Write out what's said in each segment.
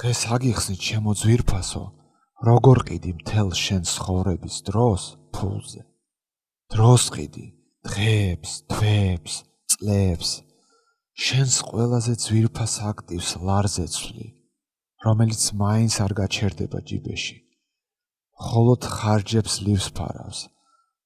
დღეს აგიხსნით ჩემო ძვირფასო, როგორ ყიდი მთელ შენ ცხოვრების დროს ფულზე. დროს ყიდი, დღეებს, თვეებს, წლებს, შენს ყველაზე ძვირფას აქტივს ლარზე ცვლი, რომელიც მაინც არ გაჩერდება ჯიბეში. მხოლოდ ხარჯებს ლივს ფარავს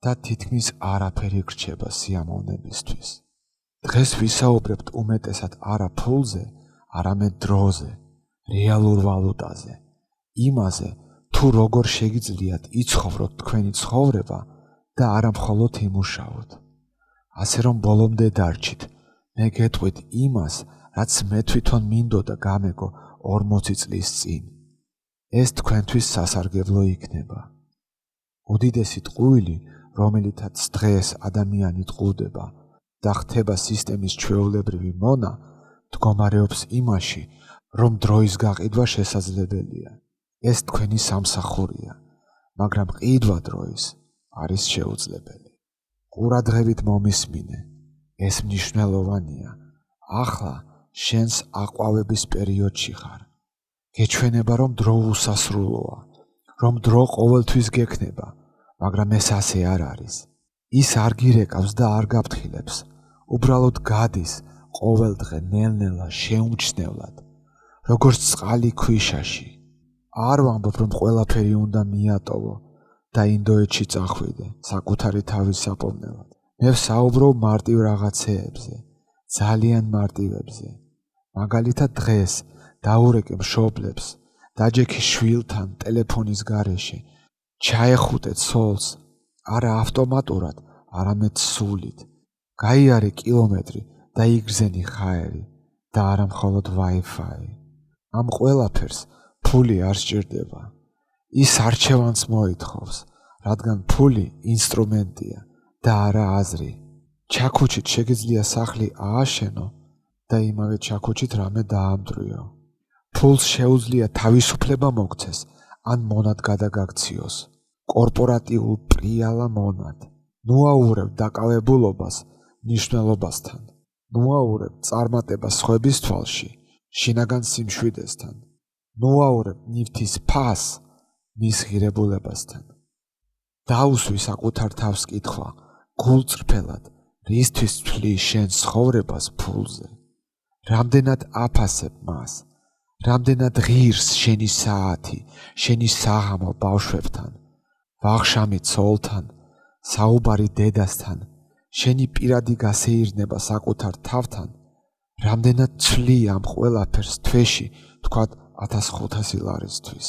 და თითქმის არაფერი გრჩება სიამოვნებისთვის. დღეს ვისაუბრებთ უმეტესად არა ფულზე, არამედ დროზე, რეალურ ვალუტაზე, იმაზე, თუ როგორ შეგიძლიათ იცხოვროთ თქვენი ცხოვრება და არა მხოლოდ იმუშაოთ. ასე რომ ბოლომდე დარჩით, მე გეტყვით იმას, რაც მე თვითონ მინდოდა გამეგო 40 წლის წინ. ეს თქვენთვის სასარგებლო იქნება. უდიდესი ტყუილი, რომელითაც დღეს ადამიანი ტყუდება და ხდება სისტემის ჩვეულებრივი მონა, მდგომარეობს იმაში, რომ დროის გაყიდვა შესაძლებელია. ეს თქვენი სამსახურია, მაგრამ ყიდვა დროის არის შეუძლებელი. ყურადღებით მომისმინე, ეს მნიშვნელოვანია. ახლა შენს აყვავების პერიოდში ხარ. გეჩვენება, რომ დრო უსასრულოა, რომ დრო ყოველთვის გექნება, მაგრამ ეს ასე არ არის. ის არ გირეკავს და არ გაფრთხილებს, უბრალოდ გადის ყოველდღე ნელ-ნელა შეუმჩნევლად, როგორც წყალი ქვიშაში. არ ვამბობ, რომ ყველაფერი უნდა მიატოვო და ინდოეთში წახვიდე საკუთარი თავის საპოვნელად. მე ვსაუბრობ მარტივ რაღაცეებზე, ძალიან მარტივებზე. მაგალითად დღეს დაურეკე მშობლებს, დაჯექი შვილთან ტელეფონის გარეშე, ჩაეხუტე ცოლს, არა ავტომატურად, არამედ სულით. გაიარე კილომეტრი და იგრძენი ჰაერი და არა მხოლოდ Wi-Fi. ამ ყველაფერს ფული არ სჭირდება. ის არჩევანს მოითხოვს, რადგან ფული ინსტრუმენტია და არა აზრი. ჩაქუჩით შეგიძლია სახლი ააშენო და იმავე ჩაქუჩით რამე დაამტვრიო. ფულს შეუძლია თავისუფლება მოგცეს ან მონად გადაგაქციოს, კორპორატიულ პრიალა მონად. ნუაურებ დაკავებულობას მნიშვნელობასთან. ნუაურებ წარმატებას სხვების თვალში, შინაგან სიმშვიდესთან. ნუაურებ ნივთის ფასს მის ღირებულებასთან. დაუსვი საკუთარ თავს კითხვა, გულწრფელად, რისთვის თვლი შენ ცხოვრებას ფულზე? რამდენად აფასებ მას? რამდენად ღირს შენი საათი, შენი საღამო ბავშვებთან, ვახშამი ცოლთან, საუბარი დედასთან, შენი პირადი გასეირნება საკუთარ თავთან? რამდენად ცვლი ამ ყველაფერს თვეში, თქვათ 1500 ლარისთვის,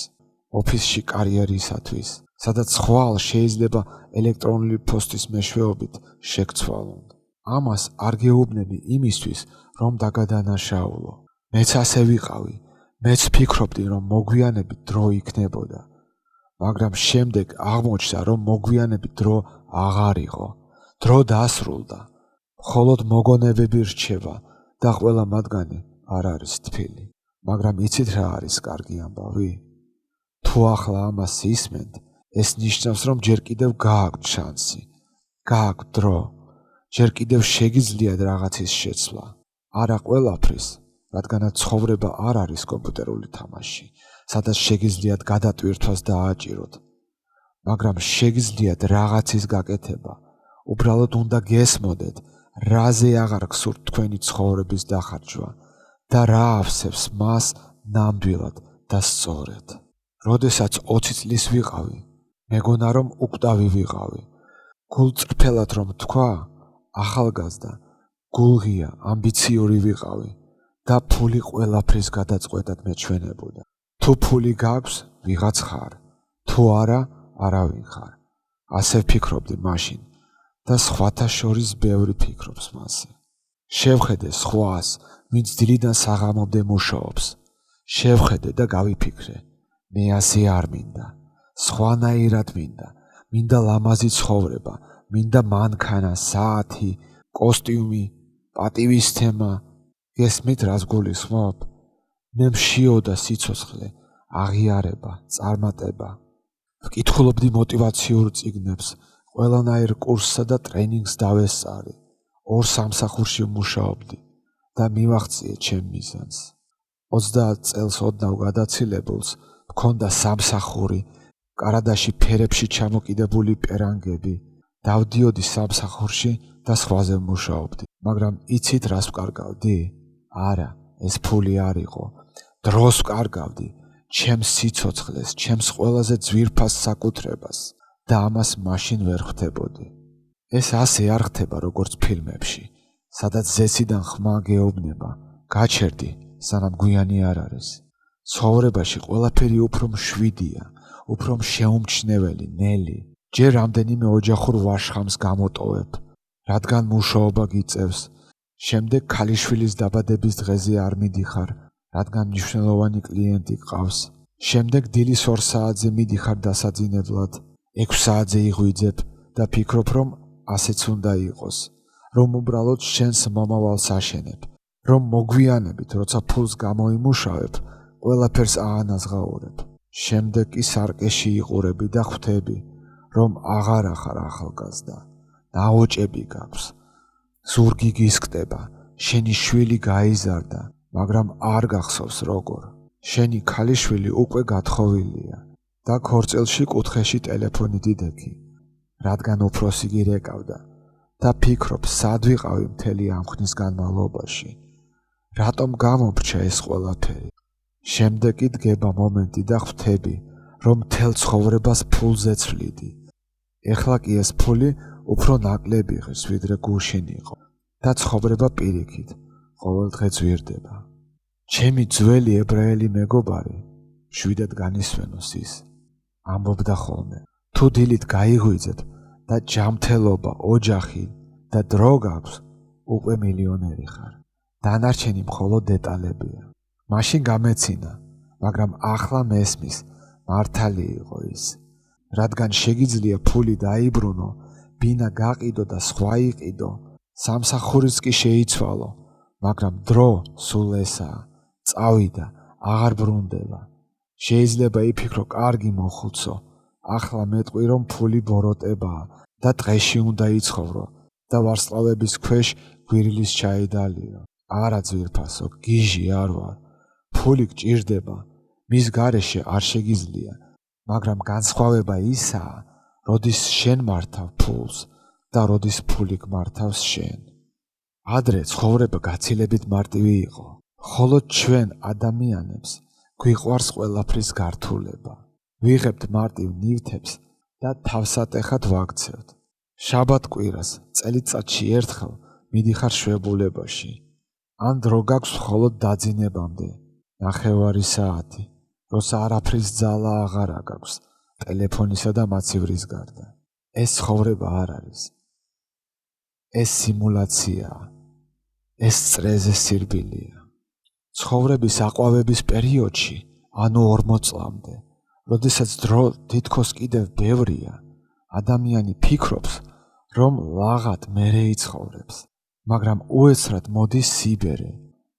ოფისში კარიერისათვის, სადაც ხვალ შეიძლება ელექტრონული პოსტის მეშვეობით შეგცვალონ. ამას არ გეუბნები იმისთვის, რომ დაგადანაშაულო. მეც ასე ვიყავი, მეც ფიქრობდი, რომ მოგვიანებით დრო იქნებოდა, მაგრამ შემდეგ აღმოჩნდა, რომ მოგვიანებით დრო აღარ იყო. დრო დასრულდა, მხოლოდ მოგონებები რჩება და ყველა მათგანი არ არის თბილი. მაგრამ იცით რა არის კარგი ამბავი? თუ ახლა ამას ისმენთ, ეს ნიშნავს, რომ ჯერ კიდევ გააქვთ შანსი, გააქვთ დრო, ჯერ კიდევ შეგიძლიათ რაღაცის შეცვლა. არა ყველაფრის, რადგანაც ცხოვრება არ არის კომპიუტერული თამაში, სადაც შეგიძლიათ გადატვირთვას დააჭიროთ, მაგრამ შეგიძლიათ რაღაცის გაკეთება. უბრალოდ უნდა გესმოდეთ, რაზე აღარ გსურთ თქვენი ცხოვრების დახარჯვა და რა ავსებს მას ნამდვილად და სწორედ. როდესაც 20 წლის ვიყავი, მეგონა რომ უკვდავი ვიყავი. გულწრფელად რომ თქვა, ახალგაზრდა, გულღია, ამბიციური ვიყავი და ფული ყველაფრის გადაწყვეტად მეჩვენებოდა. თუ ფული გაქვს, ვიღაც ხარ, თუ არა, არავინ ხარ. ასე ვფიქრობდი მაშინ და სხვათა შორის ბევრი ფიქრობს მასზე. შევხედე სხვას, ვინც დილიდან საღამომდე მუშაობს. შევხედე და გავიფიქრე, მე ასე არ მინდა. სხვანაირად მინდა. მინდა ლამაზი ცხოვრება, მინდა მანქანა, საათი, კოსტიუმი, პატივისცემა. გესმით რას გულისხმობ? მე მშიოდა სიცოცხლე, აღიარება, წარმატება. ვკითხულობდი მოტივაციურ წიგნებს, ყველანაირ კურსსა და ტრენინგს დავესწარი. 2 სამსახურში მუშაობდი და მივაღწიე ჩემ მიზანს. 30 წელს ოდნავ გადაცილებულს მქონდა სამსახური, კარადაში ფერებში ჩამოკიდებული პერანგები. დავდიოდი სამსახურში და სხვაზე ვმუშაობდი. მაგრამ იცით რას ვკარგავდი? არა, ეს ფული არ იყო. დროს ვკარგავდი, ჩემს სიცოცხლეს, ჩემს ყველაზე ძვირფას საკუთრებას და ამას მაშინ ვერ ხვდებოდი. ეს ასე არ ხდება როგორც ფილმებში, სადაც ზეციდან ხმა გეუბნება, გაჩერდი, სანამ გვიანი არ არის. ცხოვრებაში ყველაფერი უფრო მშვიდია, უფრო შეუმჩნეველი, ნელი. ჯერ რამდენიმე ოჯახურ ვაშხამს გამოტოვებ, რადგან მუშაობა გიწევს. შემდეგ ქალიშვილის დაბადების დღეზე არ მიდიხარ, რადგან მნიშვნელოვანი კლიენტი გყავს. შემდეგ დილის 2 საათზე მიდიხარ დასაძინებლად, 6 საათზე იღვიძებ და ფიქრობ, რომ ასეც უნდა იყოს, რომ უბრალოდ შენს მომავალს აშენებ, რომ მოგვიანებით, როცა ფულს გამოიმუშავებ, ყველაფერს აანაზღაურებ. შემდეგ კი სარკეში იყურები და ხვდები, რომ აღარ ახარ ახალგაზრდა, ნაოჭები გაქვს. ზურგი გისკდება, შენი შვილი გაიზარდა, მაგრამ არ გახსოვს როგორ. შენი ქალიშვილი უკვე გათხოვილია და ქორწილში კუთხეში ტელეფონი დიდექი, რადგან უფროსი გირეკავდა და ფიქრობ, სად ვიყავი მთელი ამ ხნის განმავლობაში. რატომ გამომრჩა ეს ყველაფერი? შემდეგ კი დგება მომენტი და ხვდები, რომ მთელ ცხოვრებას ფულზე ცვლიდი. ეხლა კი ეს ფული უფრო ნაკლები ღირს, ვიდრე გუშინ იყო და ცხოვრება პირიქით, ყოველდღე ძვირდება. ჩემი ძველი ებრაელი მეგობარი, შვიდად განისვენოს ის, ამბობდა ხოლმე, თუ დილით გაიღვიძებ და ჯანმრთელობა, ოჯახი და დრო გაქვს, უკვე მილიონერი ხარ. დანარჩენი მხოლოდ დეტალებია. მაშინ გამეცინა, მაგრამ ახლა მესმის, მართალი იყო ის. რადგან შეგიძლია ფული დაიბრუნო, ბინა გაყიდო და სხვა იყიდო, სამსახურიც კი შეიცვალო, მაგრამ დრო სულ ესაა, წავიდა, აღარ ბრუნდება. შეიძლება იფიქრო, კარგი მოხუცო, ახლა მეტყვი რომ ფული ბოროტებაა და დღეში უნდა იცხოვრო და ვარსკვლავების ქვეშ გვირილის ჩაიდალიო. არა ძვირფასო, გიჟი არ ვარ. ფული გჭირდება, მის გარეშე არ შეგიძლია, მაგრამ განსხვავება ისაა, როდის შენ მართავ ფულს და როდის ფული გმართავს შენ. ადრე ცხოვრება გაცილებით მარტივი იყო, ხოლო ჩვენ ადამიანებს გვიყვარს ყველაფრის გართულება. ვიღებთ მარტივ ნივთებს და თავსატეხად ვაქცევთ. შაბათ-კვირას წელიწადში ერთხელ მიდიხარ შვებულებაში. ან დრო გაქვს მხოლოდ დაძინებამდე, 9 საათი, როცა არაფრის ძალა აღარ გაქვს, ტელეფონისა და მაცივრის გარდა. ეს ცხოვრება არ არის. ეს სიმულაციაა. ეს წრეზე სირბილია. ცხოვრების აყვავების პერიოდში, ანუ 40 წლამდე, როდესაც დრო თითქოს კიდევ ბევრია, ადამიანი ფიქრობს, რომ ლაღად მერე იცხოვრებს, მაგრამ უეცრად მოდის სიბერე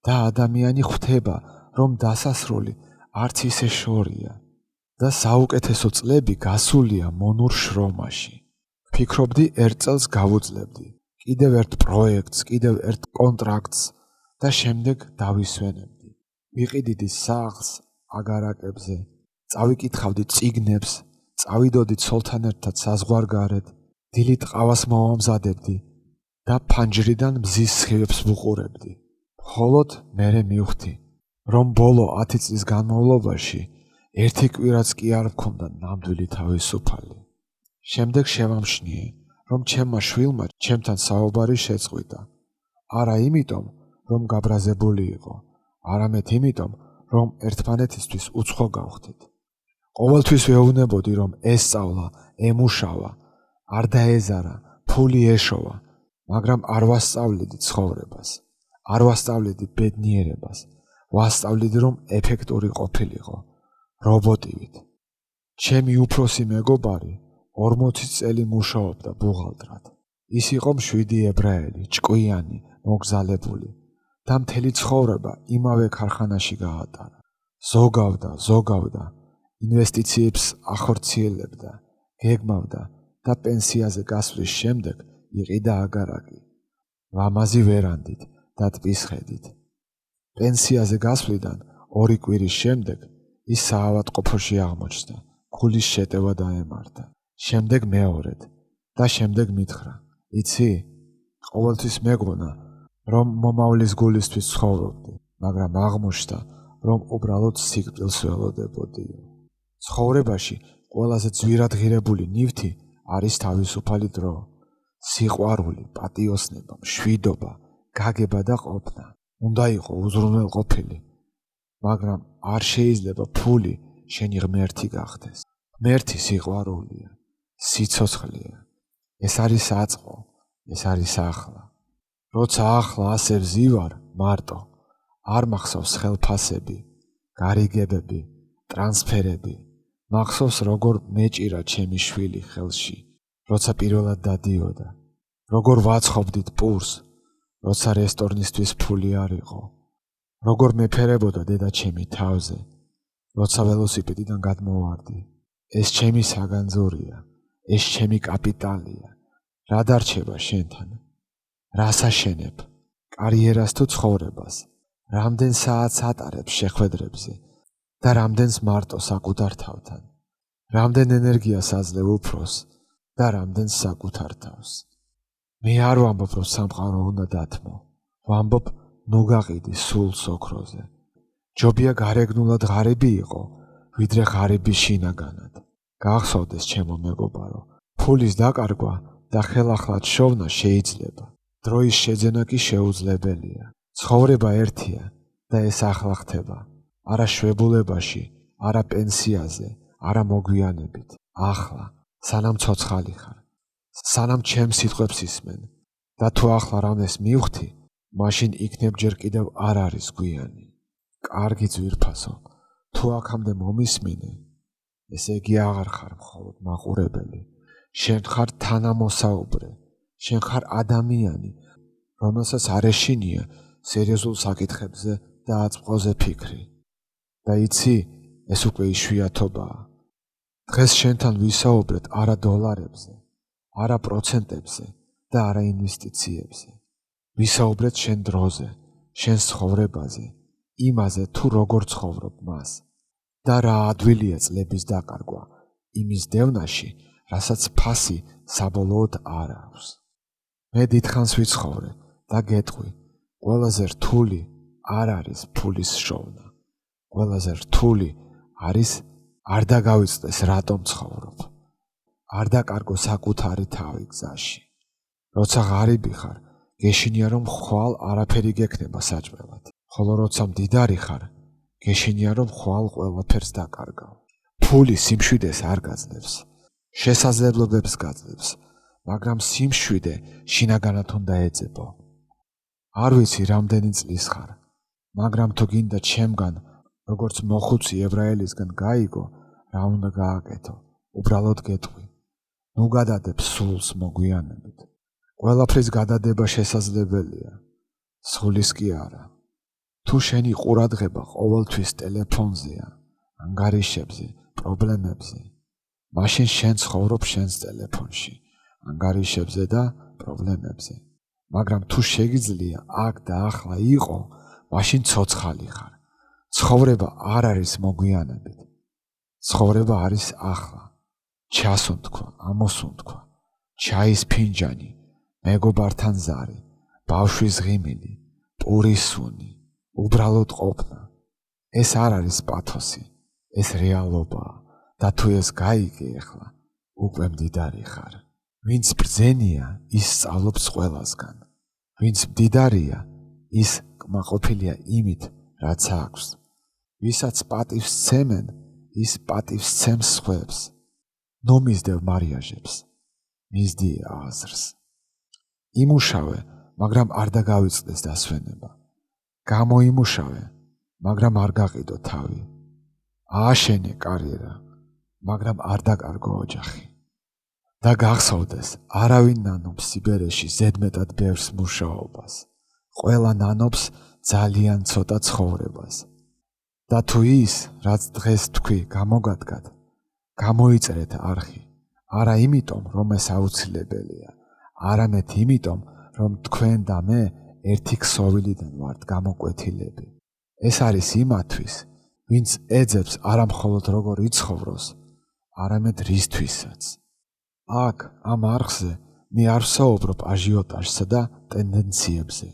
და ადამიანი ხვდება, რომ დასასრული არც ისე შორია და საუკეთესო წლები გასულია მონურ შრომაში. ფიქრობდი, ერთ წელს გავუძლებდი, კიდევ ერთ პროექტს, კიდევ ერთ კონტრაქტს და შემდეგ დავისვენებდი. ვიყიდიდი სახლს აგარაკებზე, წავიკითხავდი წიგნებს, წავიდოდი ცოლთან ერთად საზღვარგარეთ, დილით ყავას მოვამზადებდი და ფანჯრიდან მზის სხივებს ვუყურებდი. მხოლოდ მერე მივხვდი, რომ ბოლო 10 წლის განმავლობაში ერთი კვირაც კი არ მქონდა ნამდვილი თავისუფალი. შემდეგ შევამჩნიე, რომ ჩემმა შვილმა ჩემთან საუბარი შეწყვიტა. არა იმიტომ, რომ გაბრაზებული იყო, არამედ იმიტომ, რომ ერთმანეთისთვის უცხო გავხდით. ყოველთვის ვეუბნებოდი, რომ ესწავლა, ემუშავა, არ დაეზარა, ფული ეშოვა, მაგრამ არ ვასწავლედი ცხოვრებას, არ ვასწავლედი ბედნიერებას, ვასწავლედი, რომ ეფექტური ყოფილიყო, რობოტივით. ჩემი უფროსი მეგობარი 40 წელი მუშაობდა ბუღალტრად. ის იყო მშვიდი ებრაელი, ჭკვიანი, მოგზალებული და მთელი ცხოვრება იმავე ქარხანაში გაატარა. ზოგავდა, ინვესტიციებს ახორციელებდა, გეგმავდა და პენსიაზე გასვლის შემდეგ იყიდა აგარაკი, ლამაზი ვერანდით და ტყის ხედით. პენსიაზე გასვლიდან 2 კვირის შემდეგ ის საავადმყოფოში აღმოჩნდა, ქულის შეტევა დაემართა. შემდეგ მეორედ და შემდეგ მითხრა: "იცი, ყოველთვის მეგონა, რომ მომავლის გულისთვის ცხოვრობდი, მაგრამ აღმოჩნდა, რომ უბრალოდ სიკვდილს ველოდებოდიო. ცხოვრებაში ყველაზე ძვირადღირებული ნივთი არის თავისუფალი დრო, სიყვარული, პატიოსნება, მშვიდობა, გაგება და ყოფნა. უნდა იყო უზრუნველყოფილი, მაგრამ არ შეიძლება ფული შენი ღმერთი გახდეს. ღმერთი სიყვარულია, სიცოცხლეა. ეს არის საწყო, ეს არის ახლა. როცა ახლა ასე ვზივარ მარტო, არ მახსოვს ხელფასები, გარიგებები, ტრანსფერები. მახსოვს როგორ მეჭირა ჩემი შვილი ხელში, როცა პირველად დადიოდა. როგორ ვაცხობდით პურს, როცა რესტორნისთვის ფული არ იყო. როგორ მეფერებოდა დედა ჩემი თავზე, როცა ველოსიპედიდან გადმოვარდი. ეს ჩემი საგანძურია, ეს ჩემი კაპიტალია. რა დარჩება შენთან? რას აშენებ? კარიერას თუ ცხოვრებას? რამდენ საათს ატარებ შეხვედრებზე და რამდენს მარტო საკუთარ თავთან? რამდენ ენერგიას აძლევ უფროს და რამდენს საკუთარ თავს? მე არ ვამბობ, რომ სამყარო უნდა დათმო. ვამბობ, ნუ გაყიდი სულს ოქროზე. ჯობია გარეგნულად ღარიბი იყო, ვიდრე ღარიბი შინაგანად. გახსოვდეს ჩემო მეგობარო, ფულის დაკარგვა და ხელახლად შოვნა შეიძლება. დროის შეძენა კი შეუძლებელია. ცხოვრება ერთია და ეს ახლა ხდება. არა შვებულებაში, არა პენსიაზე, არა მოგვიანებით. ახლა, სანამ ცოცხალი ხარ, სანამ ჩემ სიტყვებს ისმენ და თუ ახლა რამეს მივხვდი, მაშინ იქნებ ჯერ კიდევ არ არის გვიანი. კარგი ძვირფასო, თუ აქამდე მომისმინე, ესე იგი აღარ ხარ მხოლოდ მაყურებელი. შენ ხარ თანამოსაუბრე, შენ ხარ ადამიანი, რომელსაც არ ეშინია სერიოზულ საკითხებზე და აწმყოზე ფიქრი. და იცი, ეს უკვე იშვიათობაა. დღეს შენთან ვისაუბრეთ არა დოლარებზე, არა პროცენტებზე და არა ინვესტიციებზე. ვისაუბრეთ შენ დროზე, შენ ცხოვრებაზე, იმაზე თუ როგორ ცხოვრობ მას და რა ადვილია წლების დაკარგვა იმის დევნაში, რასაც ფასი საბოლოოდ არ აქვს. მე დიდხანს ვიცხოვრე და გეტყვი, ყველაზე რთული არ არის ფულის შოვნა. ყველაზე რთული არის არ დაგავიწყდეს რატომ ცხოვრობ. არ დაკარგო საკუთარი თავი გზაში. როცა ღარიბი ხარ, გეშინია რომ ხვალ არაფერი გექნება საჭმელად. ხოლო როცა მდიდარი ხარ, გეშინია რომ ხვალ ყველაფერს დაკარგავ. ფული სიმშვიდეს არ გაძლევს, შესაძლებლობებს გაძლევს, მაგრამ სიმშვიდე შინაგანად უნდა ეძებო. არ ვიცი რამდენი წლის ხარ, მაგრამ თუ გინდა ჩემგან, როგორც მოხუცი ებრაელისგან გაიგო, რა უნდა გააკეთო, უბრალოდ გეტყვი. ნუ გადადებ სულს მოგვიანებით. ყველაფრის გადადება შესაძლებელია, სულის კი არა. თუ შენი ყურადღება ყოველთვის ტელეფონზეა, ანგარიშებზე, პრობლემებზე, მაშინ შენ ცხოვრობ შენს ტელეფონში, ანგარიშებზე და პრობლემებზე. მაგრამ თუ შეგიძლია აქ და ახლა იყო, მაშინ ცოცხალი ხარ. ცხოვრება არ არის მოგვიანებით. ცხოვრება არის ახლა. ჩასუნთქვა, ამოსუნთქვა, ჩაის ფინჯანი, მეგობართან ზარი, ბავშვის ღიმილი, პურის სუნი, უბრალოდ ყოფნა. ეს არ არის პათოსი, ეს რეალობაა და თუ ეს გაიგე ახლა, უკვე მდიდარი ხარ. ვინც ბრძენია, ის სწავლობს ყველასგან. ვინც მდიდარია, ის კმაყოფილია იმით, რაც აქვს. ვისაც პატივს სცემენ, ის პატივს სცემს სხვებს. ნუ მისდევ მარიაჟებს, მისდი აზრს. იმუშავე, მაგრამ არ დაგავიწყდეს დასვენება. გამოიმუშავე, მაგრამ არ გაყიდო თავი. ააშენე კარიერა, მაგრამ არ დაკარგო ოჯახი. და გახსოვდეს, არავინ ნანობს სიბერეში ზედმეტად ბევრს მუშაობას. ყველა ნანობს ძალიან ცოტა ცხოვრებას. და თუ ის, რაც დღეს თქვი, გამოგადგათ, გამოიწერეთ არხი. არა იმიტომ, რომ ეს აუცილებელია, არამედ იმიტომ, რომ თქვენ და მე ერთი ქსოვილიდან ვართ გამოკვეთილები. ეს არის იმათვის, ვინც ეძებს არა მხოლოდ როგორ იცხოვროს, არამედ რისთვისაც. აქ, ამ არხზე, მე არ ვსაუბრობ აჟიოტაჟსა და ტენდენციებზე.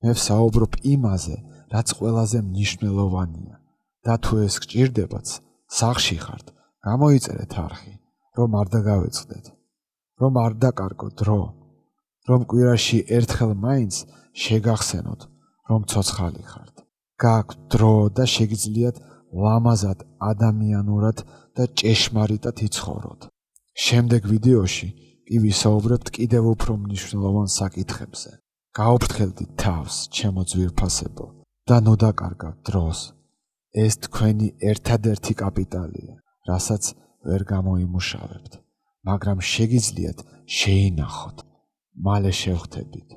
მე ვსაუბრობ იმაზე, რაც ყველაზე მნიშვნელოვანია. და თუ ეს გჭირდებაც, სახლში ხართ, გამოიწერეთ არხი, რომ არ დაგავეწყდეთ, რომ არ დაკარგოთ დრო, რომ კვირაში ერთხელ მაინც შეგახსენოთ, რომ ცოცხალი ხართ. გააქვთ დრო და შეგიძლიათ ლამაზად, ადამიანურად და ჭეშმარიტად იცხოვროთ. შემდეგ ვიდეოში კი ვისაუბრებთ კიდევ უფრო მნიშვნელოვან საკითხებზე. გაუფრთხილდით თავს, ჩემო ძვირფასებო, და ნუ დაკარგავთ დროს. ეს თქვენი ერთადერთი კაპიტალია, რასაც ვერ გამოიმუშავებთ, მაგრამ შეგიძლიათ შეინახოთ. მალე შევხვდებით.